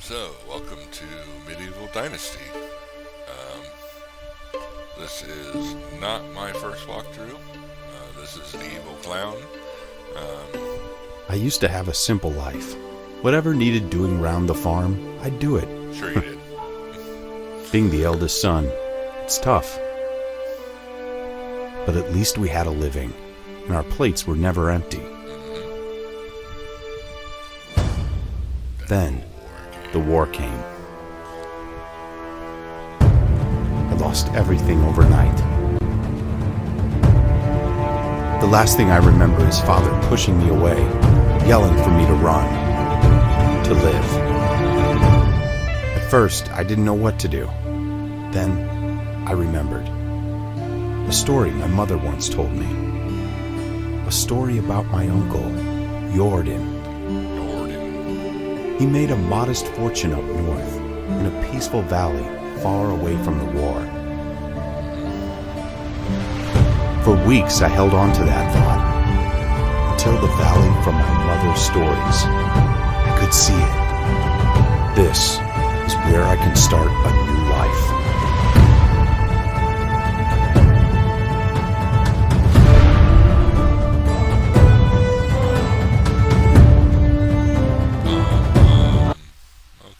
So, welcome to Medieval Dynasty. This is not my first walkthrough. This is the Evil Clown. I used to have a simple life. Whatever needed doing round the farm, I'd do it. Sure you did. Being the eldest son, it's tough. But at least we had a living, and our plates were never empty. Then, the war came. I lost everything overnight. The last thing I remember is Father pushing me away, yelling for me to run, to live. At first, I didn't know what to do. Then, I remembered. A story my mother once told me. A story about my uncle, Jordan. He made a modest fortune up north, in a peaceful valley far away from the war. For weeks I held on to that thought, until the valley from my mother's stories. I could see it. This is where I can start a new life.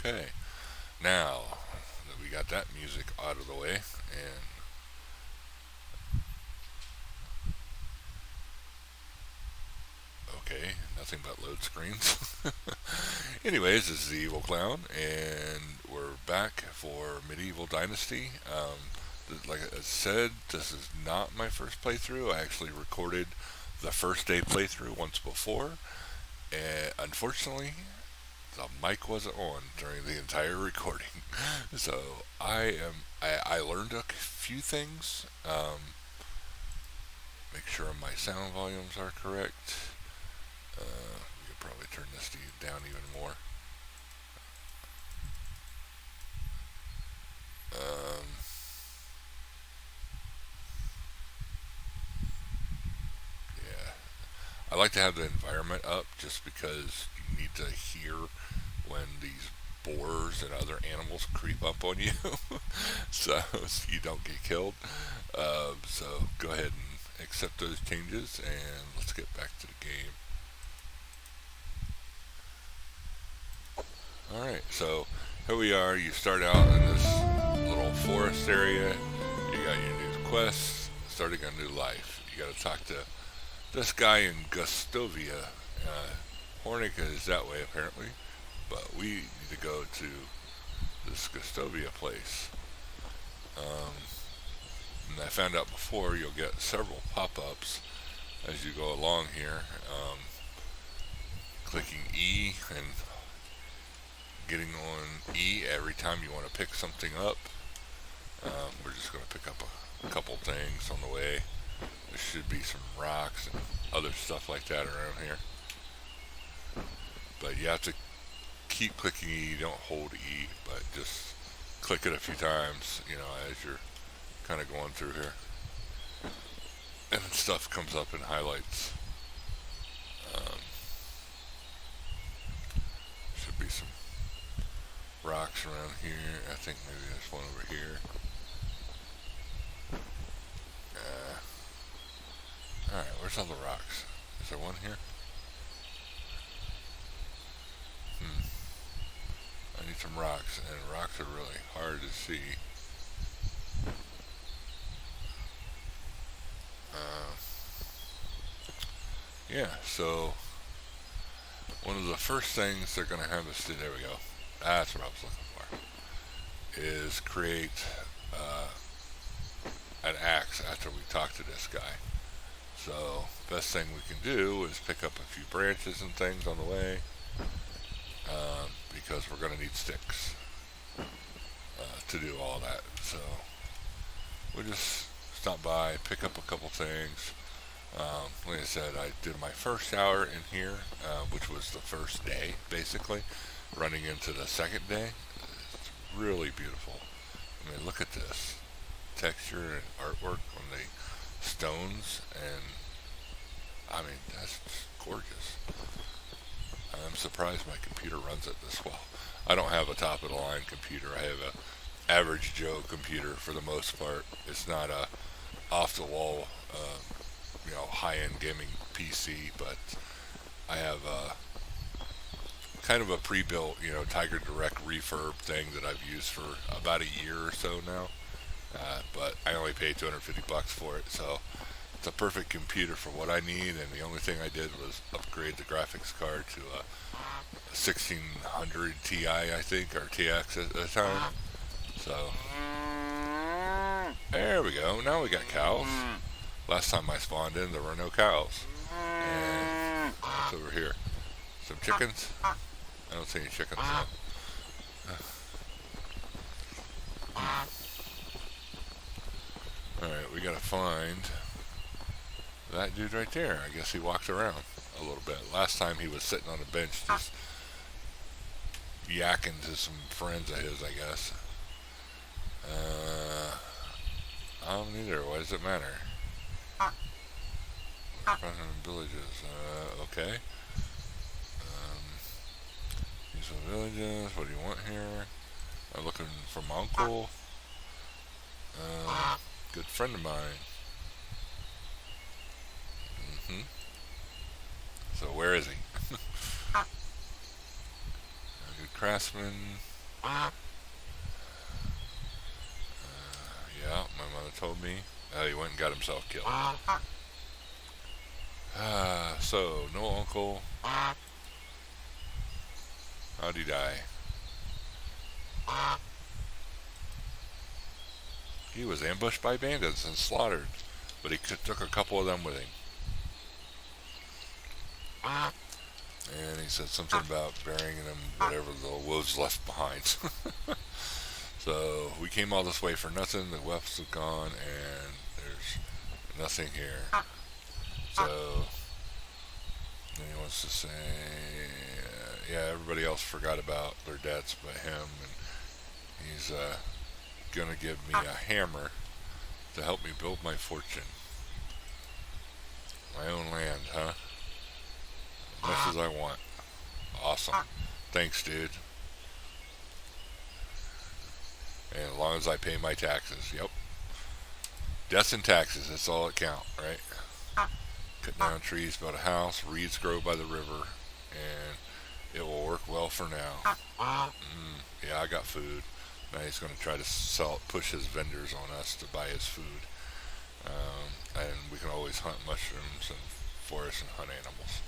Okay. Now that we got that music out of the way, and okay, nothing but load screens. Anyways, this is the Evil Clown, and we're back for Medieval Dynasty. Like I said, this is not my first playthrough. I actually recorded the first day playthrough once before, and unfortunately, the mic wasn't on during the entire recording. So I learned a few things. Make sure my sound volumes are correct. We could probably turn this down even more. Yeah, I like to have the environment up just because you need to hear when these boars and other animals creep up on you, so you don't get killed. So go ahead and accept those changes, and let's get back to the game. Alright, so here we are. You start out in this little forest area. You got your new quest, starting a new life. You got to talk to this guy in Gustovia. Hornica is that way apparently, but we need to go to this Gustovia place. And I found out before you'll get several pop-ups as you go along here. Clicking E and getting on E every time you want to pick something up. We're just going to pick up a couple things on the way. There should be some rocks and other stuff like that around here. But you have to keep clicking E, don't hold E, but just click it a few times, as you're kind of going through here. And then stuff comes up in highlights. Should be some rocks around here. I think maybe there's one over here. Alright, where's all the rocks? Is there one here? I need some rocks, and rocks are really hard to see. Yeah, so one of the first things they're going to have us do, there we go, that's what I was looking for, is create an axe after we talk to this guy. So best thing we can do is pick up a few branches and things on the way, because we're going to need sticks to do all that. So we'll just stop by, pick up a couple things. Like I said, I did my first shower in here, which was the first day, basically, running into the second day. It's really beautiful. I mean, look at this texture and artwork on the stones, and I mean, that's just gorgeous. I'm surprised my computer runs it this well. I don't have a top-of-the-line computer. I have a average Joe computer for the most part. It's not a off-the-wall, high-end gaming PC, but I have kind of a pre-built, Tiger Direct refurb thing that I've used for about a year or so now. But I only paid $250 for it, so it's a perfect computer for what I need. And the only thing I did was upgrade the graphics card to a 1600 Ti, I think, or TX at the time. So there we go. Now we got cows. Last time I spawned in, there were no cows. And what's over here? Some chickens? I don't see any chickens. Alright, we gotta find that dude right there. I guess he walks around a little bit. Last time he was sitting on a bench just yakking to some friends of his, I guess. I don't either. Why does it matter? Villages. Okay. These are villages. What do you want here? I'm looking for my uncle. Good friend of mine. So where is he? A good craftsman. Yeah, my mother told me. He went and got himself killed. So, no uncle. How'd he die? He was ambushed by bandits and slaughtered, but he took a couple of them with him. And he said something about burying them, whatever the wolves left behind. So we came all this way for nothing. The weapons are gone, and there's nothing here. So then he wants to say, yeah, everybody else forgot about their debts but him, and he's gonna give me a hammer to help me build my fortune. My own land, huh? As much as I want. Awesome. Thanks, dude. And as long as I pay my taxes. Yep. Debts and taxes, that's all that count, right? Cut down trees, build a house, reeds grow by the river, and it will work well for now. Yeah, I got food. Now he's going to try to push his vendors on us to buy his food. And we can always hunt mushrooms and forest and hunt animals.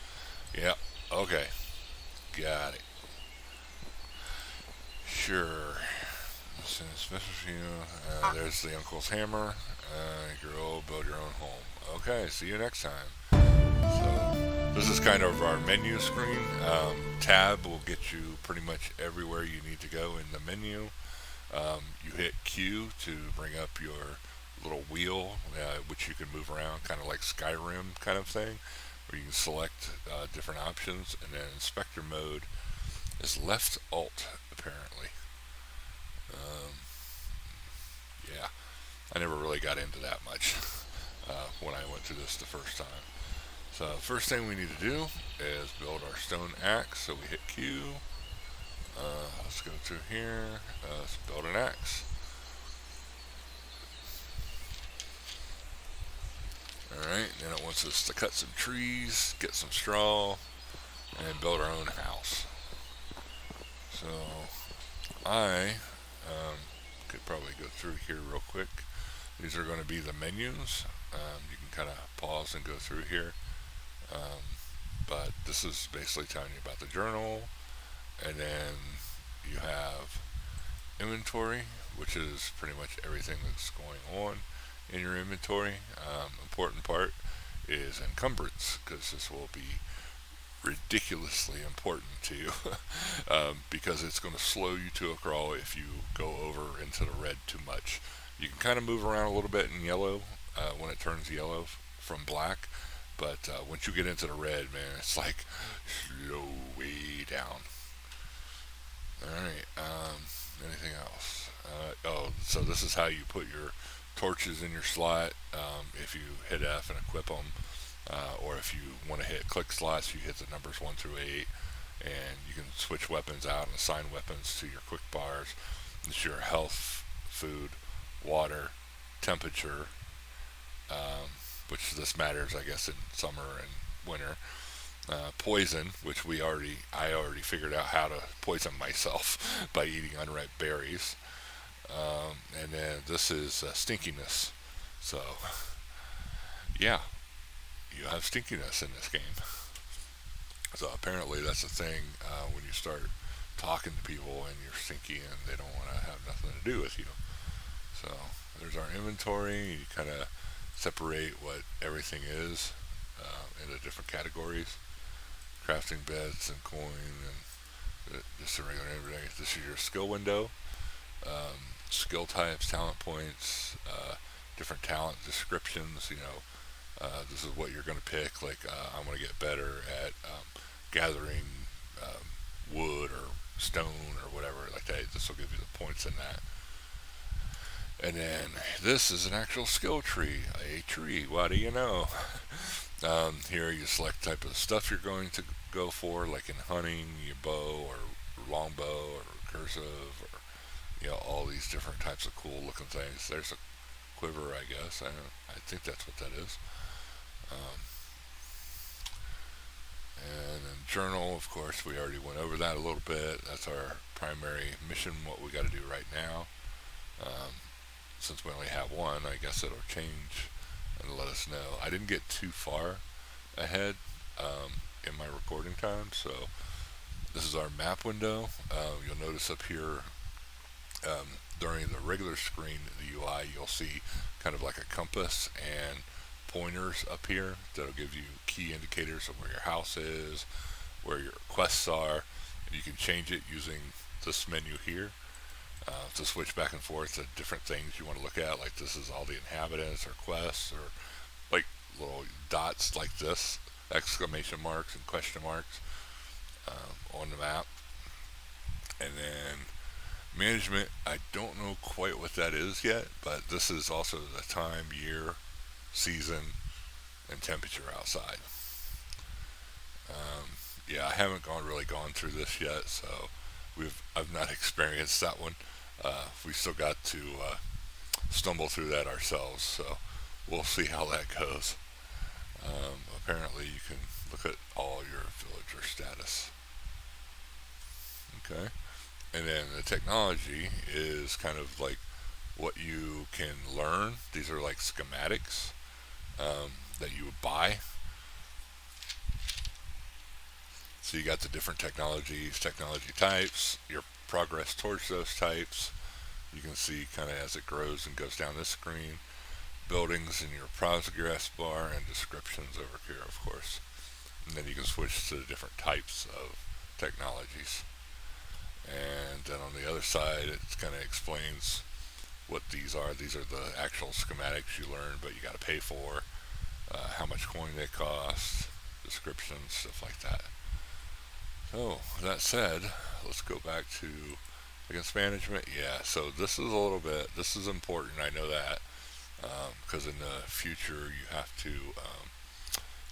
Yep, okay. Got it. Sure. Special for you. There's the uncle's hammer. Grow, build your own home. Okay, see you next time. So this is kind of our menu screen. Tab will get you pretty much everywhere you need to go in the menu. You hit Q to bring up your little wheel, which you can move around, kind of like Skyrim kind of thing, where you can select different options. And then inspector mode is left alt, apparently. Yeah, I never really got into that much when I went through this the first time. So first thing we need to do is build our stone axe. So we hit Q. Let's go through here. Let's build an axe. Alright, then it wants us to cut some trees, get some straw, and build our own house. So I could probably go through here real quick. These are going to be the menus. You can kind of pause and go through here. But this is basically telling you about the journal. And then you have inventory, which is pretty much everything that's going on in your inventory. Important part is encumbrance, because this will be ridiculously important to you because it's going to slow you to a crawl if you go over into the red too much. You can kind of move around a little bit in yellow when it turns yellow from black, but once you get into the red, man, it's like slow way down. Alright, anything else? So this is how you put your torches in your slot. If you hit F and equip them, or if you want to hit click slots, you hit the numbers 1 through 8, and you can switch weapons out and assign weapons to your quick bars. It's your health, food, water, temperature, which this matters, I guess, in summer and winter. Poison, which I already figured out how to poison myself by eating unripe berries. And then this is stinkiness. So, yeah, you have stinkiness in this game. So apparently that's a thing when you start talking to people and you're stinky and they don't want to have nothing to do with you. So there's our inventory. You kind of separate what everything is into different categories. Crafting beds and coin and just a regular everything. This is your skill window. Skill types, talent points, different talent descriptions. This is what you're going to pick. Like I'm going to get better at gathering wood or stone or whatever like that. This will give you the points in that. And then this is an actual skill tree. A tree. What do you know? Here you select the type of stuff you're going to go for, like in hunting, your bow or longbow or cursive, or all these different types of cool looking things. There's a quiver, I guess. I think that's what that is. And then journal, of course, we already went over that a little bit. That's our primary mission, what we got to do right now. Since we only have one, I guess it'll change and let us know. I didn't get too far ahead in my recording time, so this is our map window. You'll notice up here during the regular screen, the UI, you'll see kind of like a compass and pointers up here that'll give you key indicators of where your house is, where your quests are. And you can change it using this menu here to switch back and forth to different things you want to look at. Like this is all the inhabitants or quests, or like little dots like this, exclamation marks and question marks on the map. And then management, I don't know quite what that is yet, but this is also the time, year, season, and temperature outside. Yeah, I haven't really gone through this yet, so I've not experienced that one. We still got to stumble through that ourselves, so we'll see how that goes. Apparently, you can look at all your villager status. Okay, and then the technology is kind of like what you can learn. These are like schematics that you would buy. So you got the different technology types, your progress towards those types. You can see kind of as it grows and goes down this screen, buildings in your progress bar, and descriptions over here, of course. And then you can switch to the different types of technologies. And then on the other side, it kind of explains what these are. These are the actual schematics you learn, but you got to pay for, how much coin they cost, descriptions, stuff like that. So, that said, let's go back to against management. Yeah, so this is important, I know that, because in the future you have to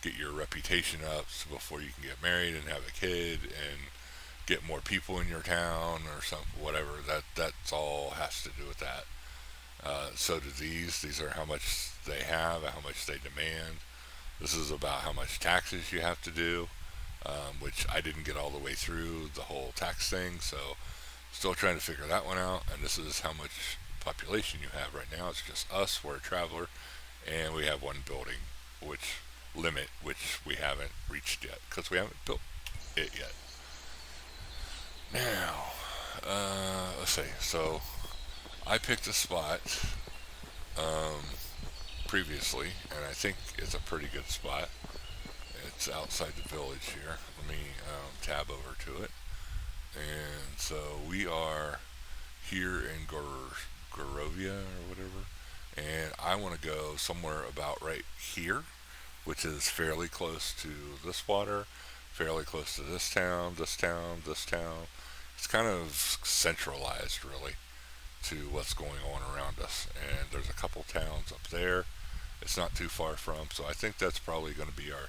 get your reputation up before you can get married and have a kid and get more people in your town or something, whatever. That's all has to do with that. So do these are how much they have, how much they demand. This is about how much taxes you have to do, which I didn't get all the way through the whole tax thing, so still trying to figure that one out. And this is how much population you have right now. It's just us, we're a traveler, and we have one building, which we haven't reached yet, because we haven't built it yet. Now, let's see, so I picked a spot previously, and I think it's a pretty good spot. It's outside the village here. Let me tab over to it. And so we are here in Gorovia or whatever, and I want to go somewhere about right here, which is fairly close to this water, fairly close to this town, this town, this town. It's kind of centralized, really, to what's going on around us. And there's a couple towns up there it's not too far from, so I think that's probably going to be our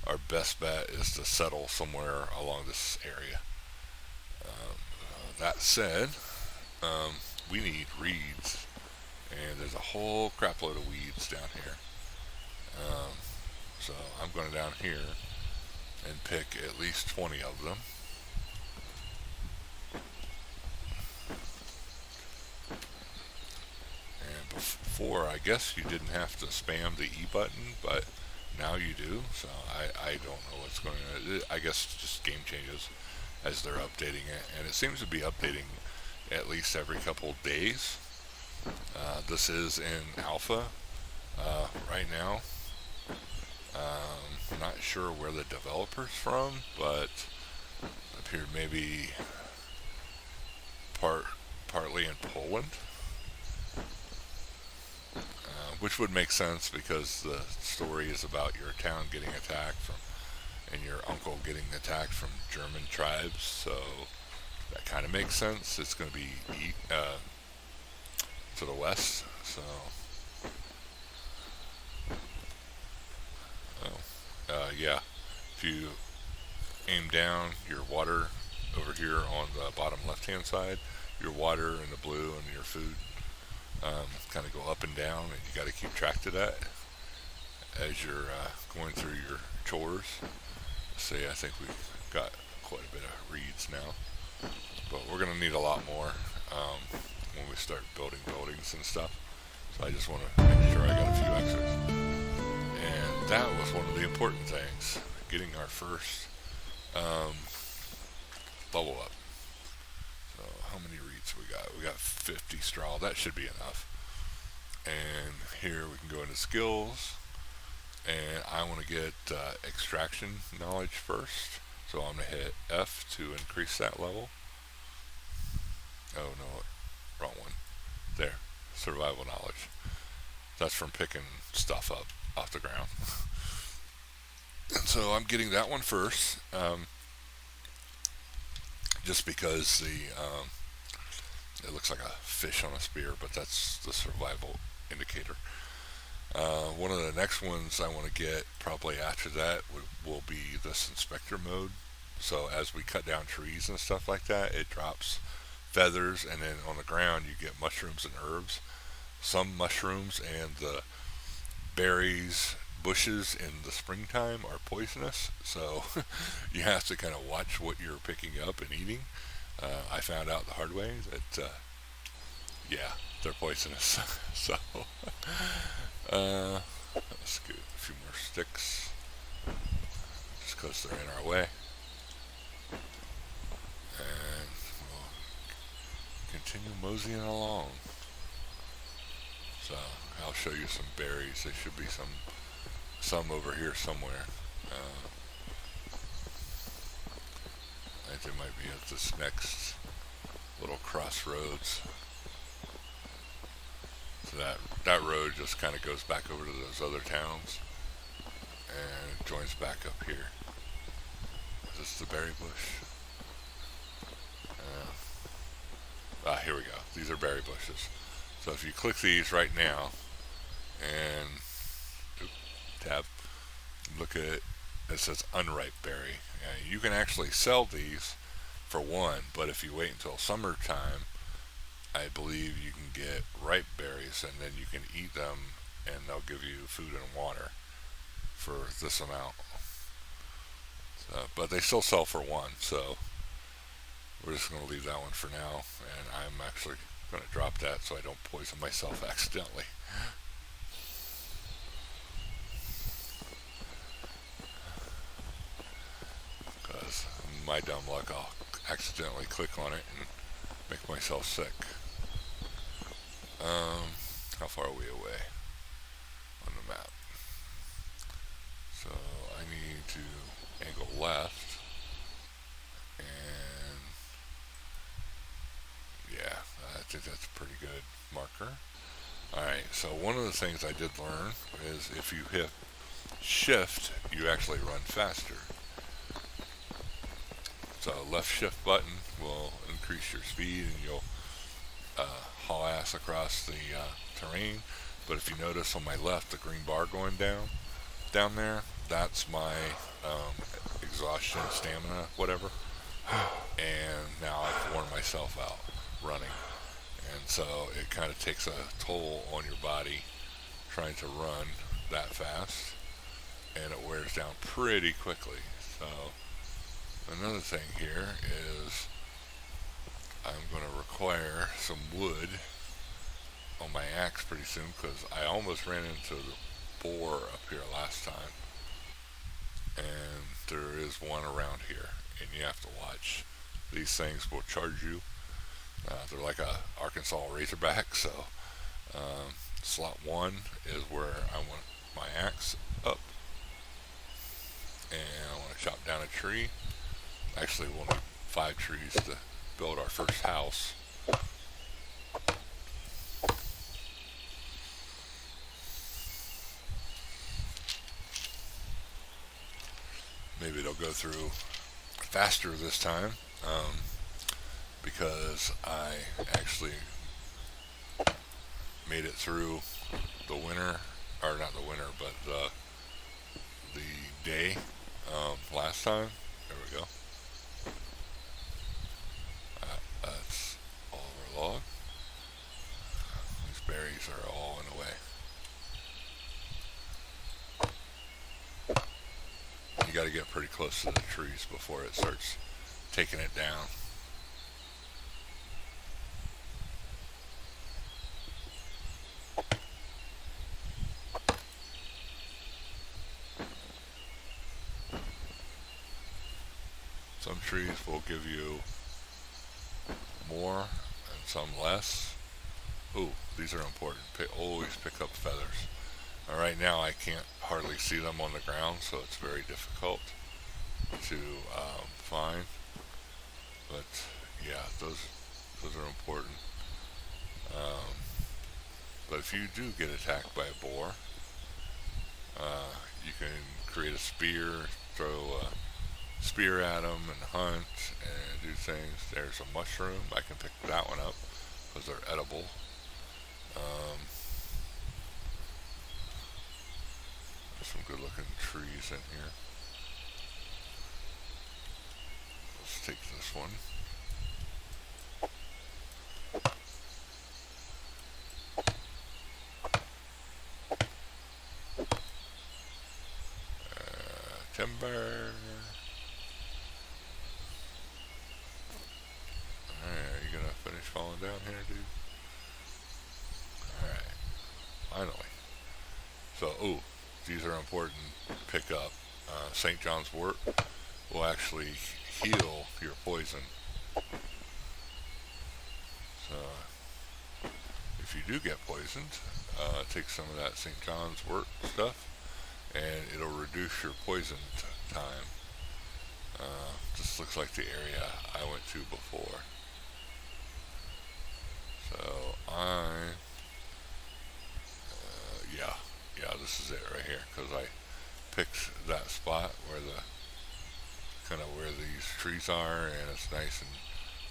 our best bet is to settle somewhere along this area. That said, we need reeds, and there's a whole crap load of weeds down here. So I'm going down here and pick at least 20 of them. And before, I guess you didn't have to spam the E button, but now you do. So I don't know what's going on. I guess it's just game changes as they're updating it, and it seems to be updating at least every couple days. This is in alpha right now. I'm not sure where the developer's from, but it appeared maybe partly in Poland, which would make sense because the story is about your town getting attacked and your uncle getting attacked from German tribes, so that kind of makes sense. It's going to be to the west, so yeah, if you aim down, your water over here on the bottom left hand side, your water in the blue and your food kind of go up and down, and you got to keep track of that as you're going through your chores. See, I think we've got quite a bit of reeds now, but we're going to need a lot more when we start building buildings and stuff. So I just want to make sure I got a few extras. And that was one of the important things, getting our first level up. So how many reeds we got? We got 50 straw. That should be enough. And here we can go into skills. And I want to get extraction knowledge first. So I'm going to hit F to increase that level. Oh no, wrong one. There, survival knowledge. That's from picking stuff up off the ground. And so I'm getting that one first, just because it looks like a fish on a spear, but that's the survival indicator. One of the next ones I want to get probably after that will be this inspector mode. So as we cut down trees and stuff like that, it drops feathers, and then on the ground you get mushrooms and herbs. Some mushrooms and the berries, bushes in the springtime are poisonous, so you have to kind of watch what you're picking up and eating. I found out the hard way that yeah, they're poisonous. So let's get a few more sticks just because they're in our way, and we'll continue moseying along. So I'll show you some berries. There should be some over here somewhere. I think they might be at this next little crossroads. So that road just kind of goes back over to those other towns and joins back up here. Is this the berry bush? Here we go. These are berry bushes. So if you click these right now and tab, look at it, it says unripe berry. You can actually sell these for one, but if you wait until summertime, I believe you can get ripe berries, and then you can eat them and they'll give you food and water for this amount. So, but they still sell for one, so we're just going to leave that one for now, and I'm actually going to drop that so I don't poison myself accidentally. Because my dumb luck, I'll accidentally click on it and make myself sick. How far are we away on the map? So I need to angle left, and yeah, I think that's a pretty good marker. Alright, so one of the things I did learn is if you hit shift, you actually run faster. So left shift button will increase your speed, and you'll haul ass across the terrain. But if you notice on my left, the green bar going down there, that's my exhaustion, stamina, whatever. And now I've worn myself out running. And so it kind of takes a toll on your body trying to run that fast, and it wears down pretty quickly. So another thing here is I'm going to require some wood on my axe pretty soon, because I almost ran into the boar up here last time, and there is one around here, and you have to watch. These things will charge you. They're like a Arkansas Razorback, so slot 1 is where I want my axe up, and I want to chop down a tree. Actually, we'll need 5 trees to build our first house. Maybe it'll go through faster this time, because I actually made it through the winter, or not the winter, but the day last time. There we go. That's all of our log. These berries are all in the way. You got to get pretty close to the trees before it starts taking it down. Some trees will give you more and some less. Ooh, these are important. Always pick up feathers. Right now I can't hardly see them on the ground, so it's very difficult to find. But yeah, those are important. But if you do get attacked by a boar, you can create a spear, throw a spear at them, and hunt and do things. There's a mushroom. I can pick that one up because they're edible. There's some good looking trees in here. Let's take this one. Timber. Alright, are you gonna finish falling down here, dude? Alright, finally. So, ooh, these are important to pick up. St. John's wort will actually heal your poison. So, if you do get poisoned, take some of that St. John's wort stuff, and it'll reduce your poison time. This looks like the area I went to before. So yeah, this is it right here, because I picked that spot where where these trees are, and it's nice and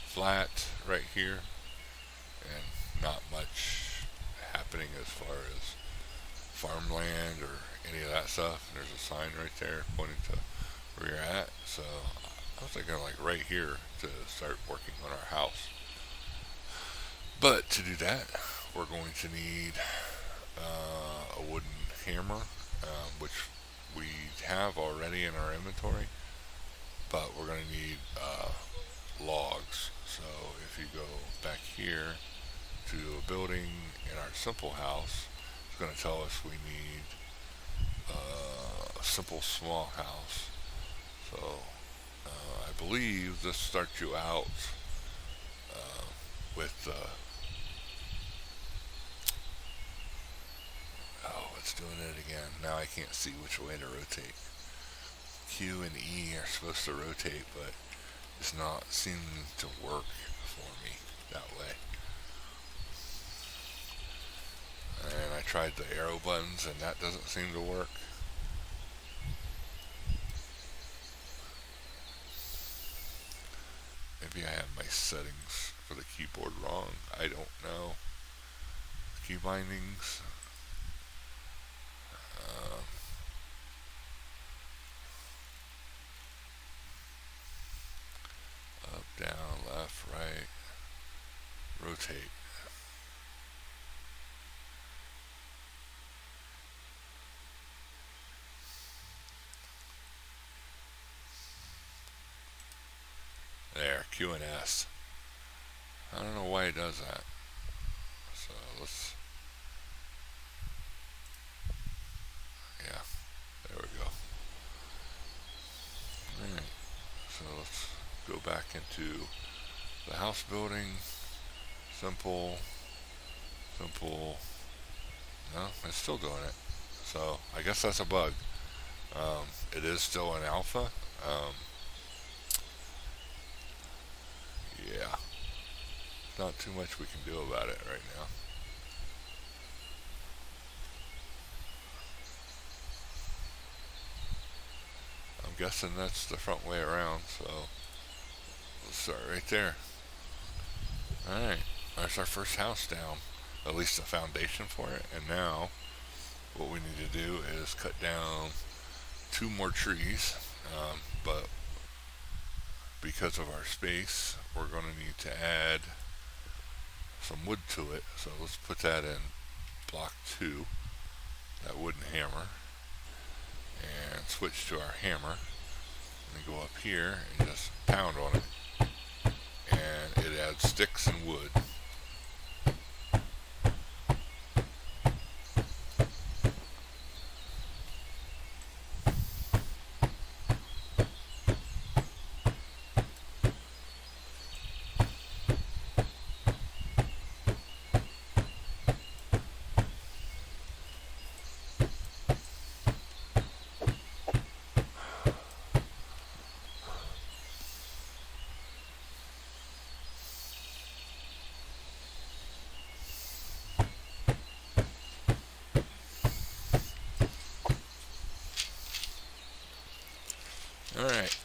flat right here, and not much happening as far as farmland or any of that stuff. And there's a sign right there pointing to where you're at, so I was thinking like right here to start working on our house. But to do that, we're going to need a wooden hammer, which we have already in our inventory, but we're going to need logs. So if you go back here to a building in our simple house, it's going to tell us we need a simple small house. So I believe this starts you out with it's doing it again. Now I can't see which way to rotate. Q and E are supposed to rotate, but it's not seeming to work for me that way. And I tried the arrow buttons, and that doesn't seem to work. Maybe I have my settings for the keyboard wrong. I don't know. Key bindings. rotate. There, Q and S. I don't know why it does that. So let's, yeah, there we go. Alright, so let's go back into the house building. Simple. No, it's still doing it. So I guess that's a bug. It is still in alpha. Yeah, not too much we can do about it right now. I'm guessing that's the front way around, so we'll start right there. Alright, there's our first house down, at least the foundation for it. And now what we need to do is cut down 2 more trees, but because of our space we're going to need to add some wood to it. So let's put that in block 2, that wooden hammer, and switch to our hammer, and go up here and just pound on it, and it adds sticks and wood. Alright,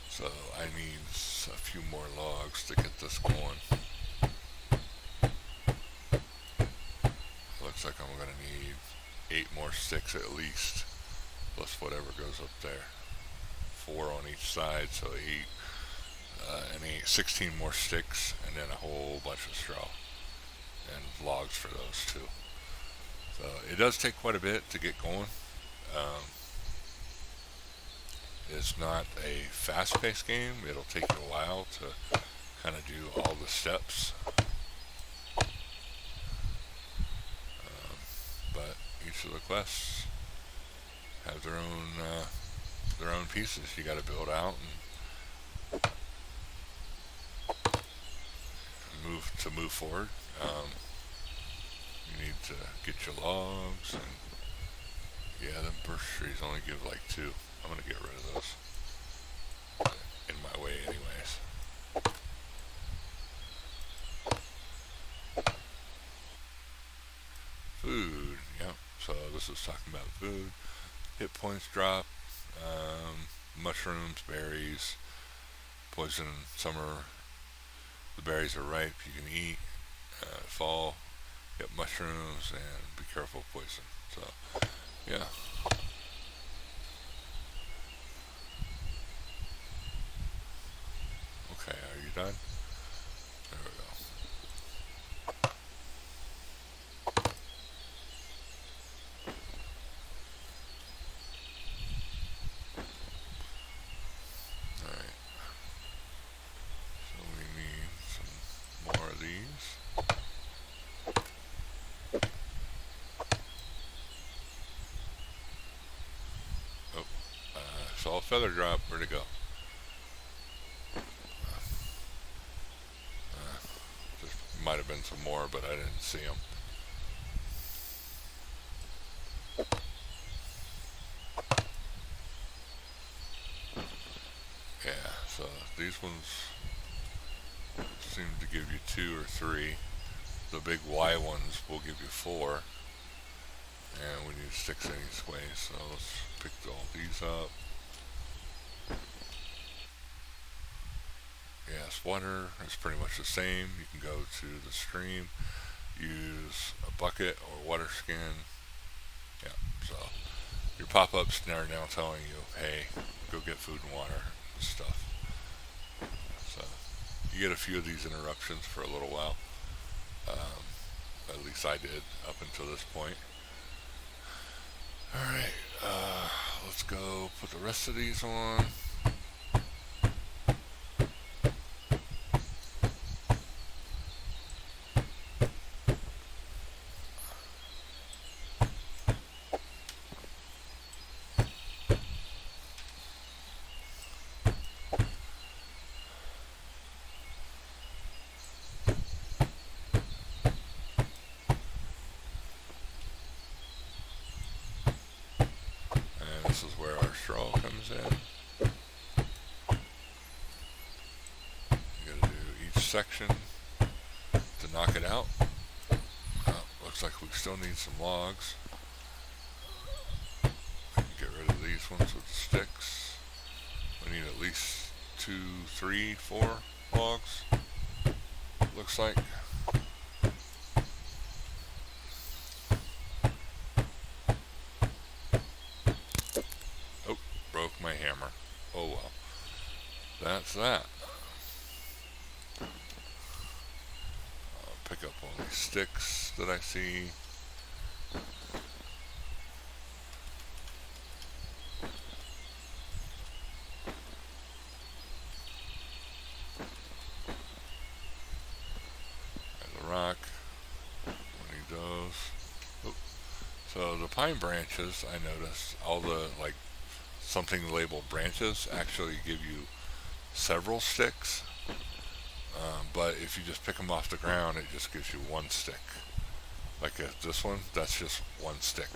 so I need a few more logs to get this going. Looks like I'm going to need 8 more sticks at least, plus whatever goes up there. 4 on each side, so 16 more sticks, and then a whole bunch of straw and logs for those too. So it does take quite a bit to get going. It's not a fast-paced game. It'll take you a while to kind of do all the steps. But each of the quests have their own pieces you got to build out and move forward. You need to get your logs, and yeah, them birch trees only give like 2. I'm going to get rid of those in my way anyways. Food, yeah, so this is talking about food. Hit points drop, mushrooms, berries, poison, summer, the berries are ripe, you can eat, fall, get mushrooms, and be careful of poison. So, yeah. Okay, are you done? There we go. Alright. So we need some more of these. Oh, saw a feather drop. Where'd it go? Might have been some more, but I didn't see them. Yeah, so these ones seem to give you 2 or 3. The big Y ones will give you 4. And we need sticks anyway, so let's pick all these up. Yes, water is pretty much the same. You can go to the stream, use a bucket or water skin. Yeah, so your pop-ups are now telling you, hey, go get food and water and stuff. So you get a few of these interruptions for a little while. At least I did up until this point. Alright, let's go put the rest of these on. This is where our straw comes in. You gotta do each section to knock it out. Looks like we still need some logs. We can get rid of these ones with the sticks. We need at least 2, 3, 4 logs. Looks like. Broke my hammer. Oh well. That's that. I'll pick up all these sticks that I see. There's a rock. I need those. Oh. So the pine branches, I noticed, all the something labeled branches actually give you several sticks, but if you just pick them off the ground, it just gives you one stick. Like this one, that's just one stick.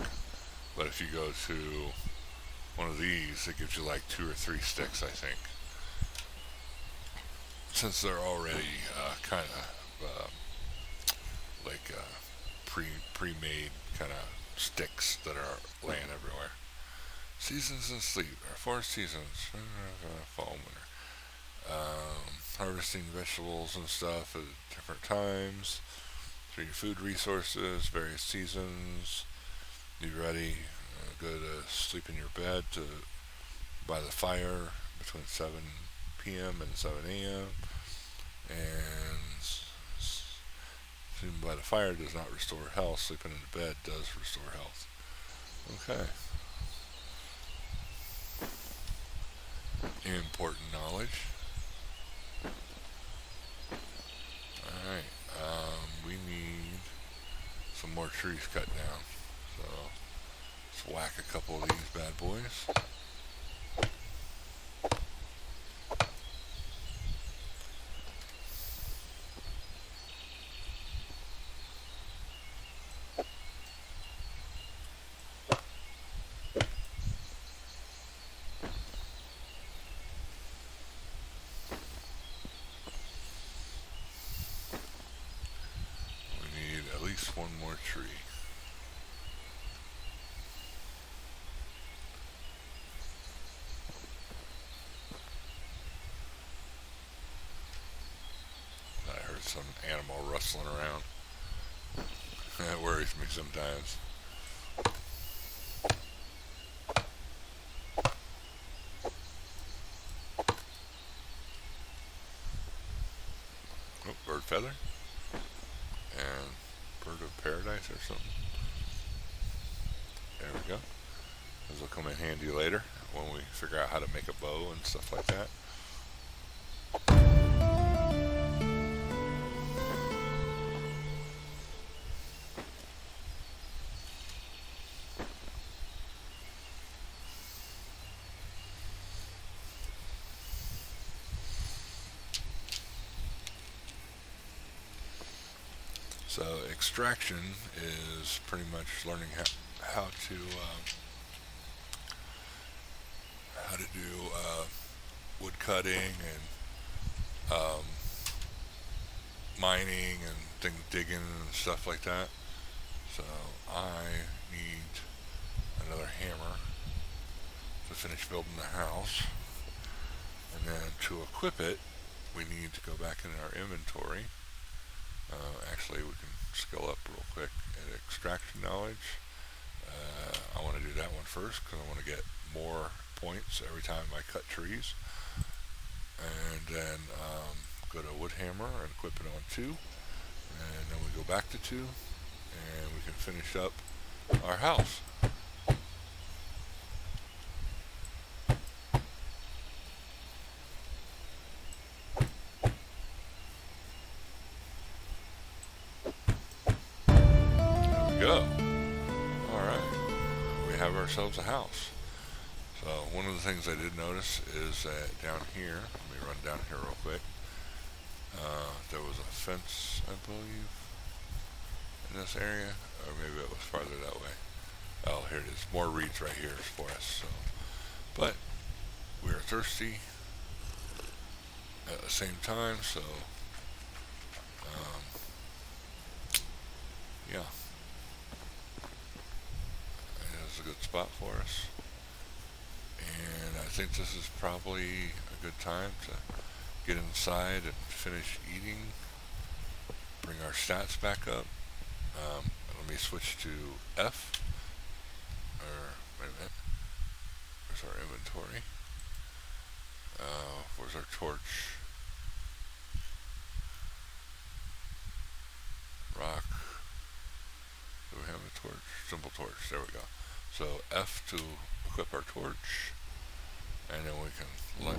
But if you go to one of these, it gives you like 2 or 3 sticks, I think. Since they're already kind of pre-made kind of sticks that are laying everywhere. Seasons and sleep, or 4 seasons, fall, winter. Harvesting vegetables and stuff at different times. For your food resources, various seasons. Be ready, go to sleep in your bed by the fire between 7 p.m. and 7 a.m. And sleeping by the fire does not restore health. Sleeping in the bed does restore health. Okay. Important knowledge. Alright, we need some more trees cut down. So let's whack a couple of these bad boys. One more tree. I heard some animal rustling around. That worries me sometimes. Oh, bird feather. And bird of paradise or something. There we go. Those will come in handy later when we figure out how to make a bow and stuff like that. So extraction is pretty much learning how to do wood cutting and mining and digging and stuff like that. So I need another hammer to finish building the house, and then to equip it we need to go back in our inventory. Actually, we can skill up real quick at extraction knowledge. I want to do that one first because I want to get more points every time I cut trees. And then go to wood hammer and equip it on 2, and then we go back to 2, and we can finish up our house. There we go. Alright, we have ourselves a house. So one of the things I did notice is that down here, let me run down here real quick, there was a fence, I believe, in this area, or maybe it was farther that way. Oh, here it is. More reeds right here for us. So, but we are thirsty at the same time, so yeah, it's a good spot for us. And I think this is probably a good time to get inside and finish eating, bring our stats back up. Let me switch to F, or wait a minute, where's our inventory? Where's our torch? Rock. Do we have a torch? Simple torch, there we go. So F to equip our torch, and then we can let,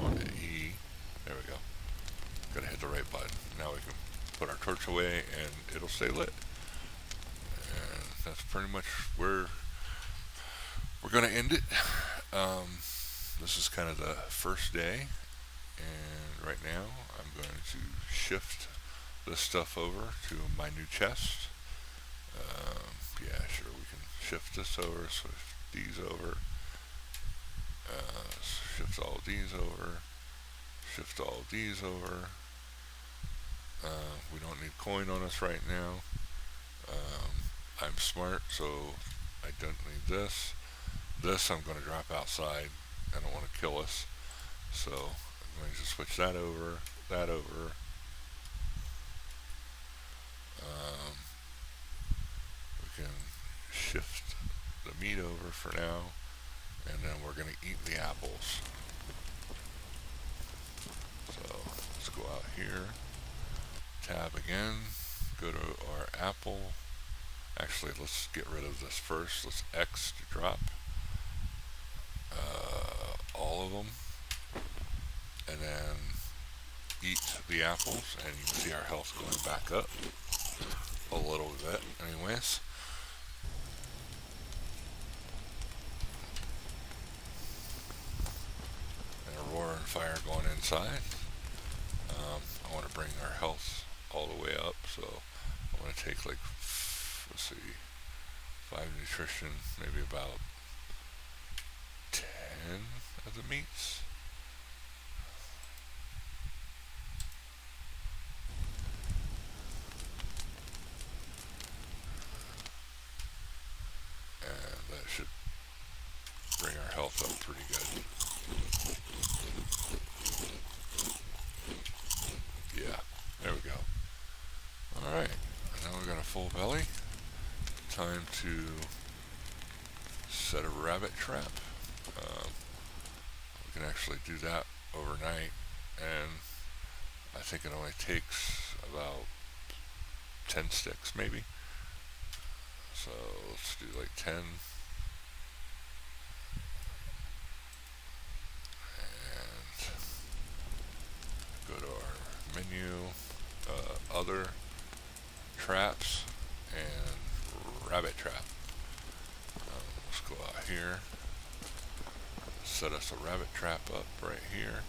on to E, there we go. Gotta hit the right button. Now we can put our torch away and it'll stay lit. And that's pretty much where we're gonna end it. This is kind of the first day, and right now I'm going to shift this stuff over to my new chest. Yeah, sure, we can shift this over, shift these over, shift all these over, shift all these over. We don't need coin on us right now. I'm smart, so I don't need this. This I'm going to drop outside. I don't want to kill us, so I'm going to switch that over, that over. We can shift the meat over for now, and then we're going to eat the apples. So let's go out here, tab again, go to our apple. Actually, let's get rid of this first. Let's X to drop all of them, and then eat the apples, and you can see our health going back up a little bit anyways. And a roar and fire going inside. I want to bring our health all the way up, so I want to take like, let's see, 5 nutrition, maybe about 10 of the meats. And that should bring our health up pretty good. Yeah, there we go. Alright, now we got a full belly. Time to set a rabbit trap. We can actually do that overnight, and I think it only takes about 10 sticks maybe. So let's do like 10. And go to our menu, other traps, and rabbit trap. Let's go out here, set us a rabbit trap up right here,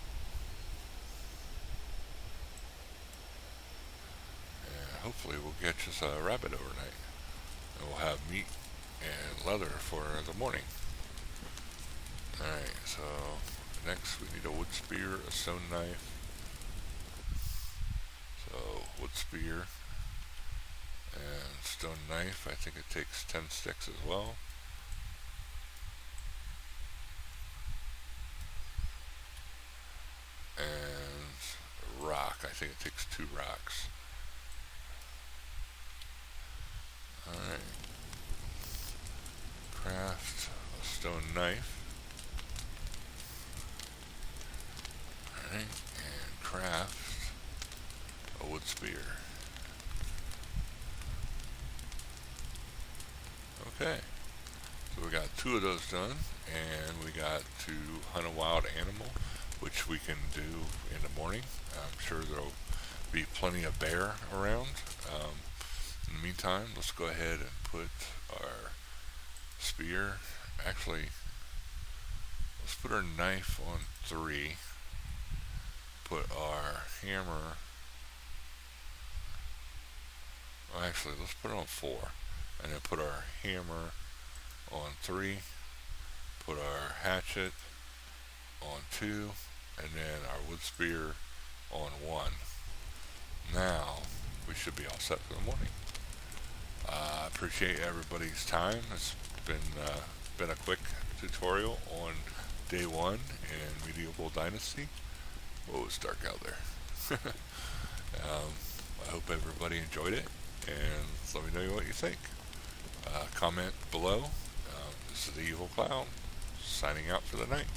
and hopefully we'll catch us a rabbit overnight, and we'll have meat and leather for the morning. Alright, so next we need a wood spear, a stone knife. So wood spear and stone knife, I think it takes 10 sticks as well. And rock, I think it takes 2 rocks. Alright. Craft a stone knife. Alright, and craft a wood spear. Okay, so we got 2 of those done, and we got to hunt a wild animal, which we can do in the morning. I'm sure there'll be plenty of bear around. In the meantime, let's go ahead and put our spear, actually, let's put our knife on 3, put our hammer, well, actually, let's put it on 4, and then put our hammer on 3, put our hatchet on 2, and then our wood spear on 1. Now, we should be all set for the morning. I appreciate everybody's time. It's been a quick tutorial on day 1 in Medieval Dynasty. Oh, it's dark out there. I hope everybody enjoyed it, and let me know what you think. Comment below. This is the Evil Clown, signing out for the night.